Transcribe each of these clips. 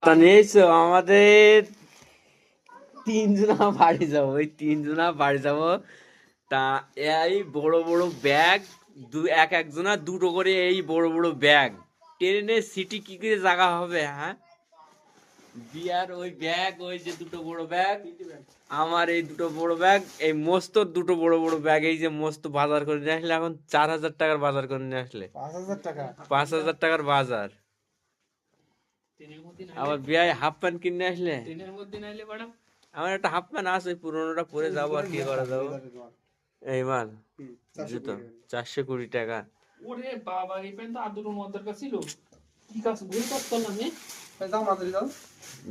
তা নিয়েছো আমাদের তিনজনা বাড়ি যাবো, ওই তিনজনা বাড়ি যাবো। তা এই বড় বড় ব্যাগ, এক একজনা দুটো করে এই বড় বড় ব্যাগ। ট্রেনের সিটি কি করে জায়গা হবে? হ্যাঁ, বিয়ার ওই ব্যাগ, ওই যে দুটো বড় ব্যাগ, আমার এই দুটো বড় ব্যাগ, এই মস্ত দুটো বড় বড় ব্যাগ, এই যে মস্ত বাজার করে নিয়ে আসলে এখন 4,000 টাকার বাজার করে নিয়ে আসলে 5,000 টাকা। 5,000 টাকার বাজার। আবার বিয়ায় হাফ প্যান্ট কিনে আসলে, আমার একটা হাফ প্যান্ট আছে, ওই পুরোনোটা পরে যাবো আর কি করা যাবো। এই মাল জুতো 420 টাকা। ওরে বাবা, এই প্যান্ট তো আদুর মধ্যে কাছে ছিল। কি কাজ ভুল কাজ করলাম আমি? যাও মাদ্রি যাও।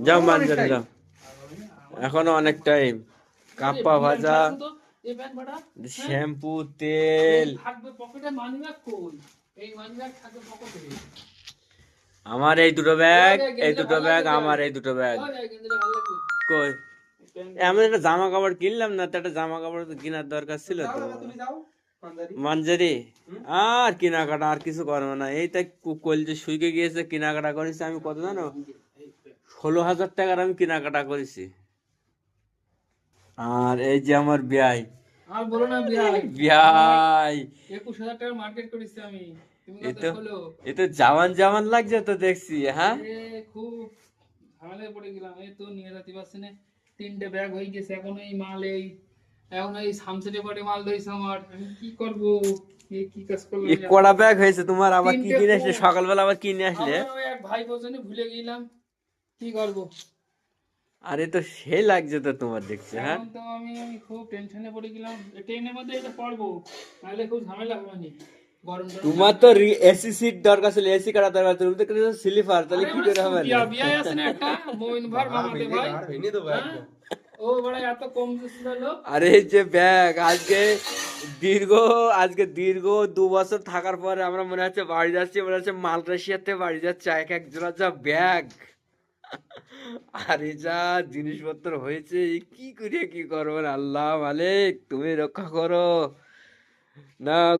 যাও মানজারে যাও, এখনো অনেক টাইম। কাপ্পা ভাজা, এই প্যান্ট ভাড়া শ্যাম্পু, তেল। থাকবে পকেটে, মানিব্যাগ কই? এই মানিব্যাগ থাকবে পকেটে। আমার এই দুটো ব্যাগ, এই দুটো ব্যাগ, আমার এই দুটো ব্যাগ কই? আমি একটা জামা কাপড় কিনলাম না, তো একটা জামা কাপড় তো কেনার দরকার ছিল তো। তুমি যাও মান্দারি। মানজারি আর কেনাকাটা আর কিছু করবো না, এই তাই কলজে শুইকে গিয়েছে, কেনাকাটা করেছি আমি কত জানো, 16,000 টাকার আমি কেনাকাটা করেছি। আর এই যে আমার বিয়াই, আর বলো না বিয়াই, বিয়াই 21,000 টাকার মার্কেট করেছি আমি। তুমি এ কত তো, হলো? এ তো জামান জামান লাগছে তো দেখছি। হ্যাঁ, খুব ঝামেলায় পড়ে গেলাম। এই তো নিয়ে যেতে পারছি না, 3টে ব্যাগ হয়ে গেছে। এখন এই মাল, এই এখন এই সামসেটে পরে মাল ধরেছে আমার। আমি কি করব? এই কি কাজ করলাম? এই কড়া ব্যাগ হয়েছে তোমার, আবার কি 3টে কিনে আসলে? কোট। সকালবেলা আবার কিনে আসলে? আমার ওই এক ভাই পছন্দ ভুলে গেলাম, কি করব? আরে তো সেই লাগছে তো তোমার দেখছি। হ্যাঁ, এখন তো আমি খুব টেনশনে পড়ে গেলাম। ট্রেনের মধ্যে এটা পড়বো, নাহলে খুব ঝামেলা হবে না। গরম টরম তোমার তো এসি সিট দরকার ছিল, এসি কাটা দরকার, তুমি তো কিনেছো স্লিপার, তাহলে কি করে হবে? বিয়া বিয়া আছে না একটা মোইন ভার মামাতে ভাই। ভেঙে দেবো হ্যাঁ? একদম। ও বড় এত কম ছিল। আরে এই যে ব্যাগ, দীর্ঘ আজকে দীর্ঘ 2 বছর থাকার পরে আমরা মনে হচ্ছে বাড়ি যাচ্ছি, মনে হচ্ছে মালয়েশিয়াতে বাড়ি যাচ্ছে, এক এক জোড়া যা ব্যাগ আর এই যা জিনিসপত্র হয়েছে, এ কি করে কি করবেন? আল্লাহ মালিক তুমি রক্ষা করো না।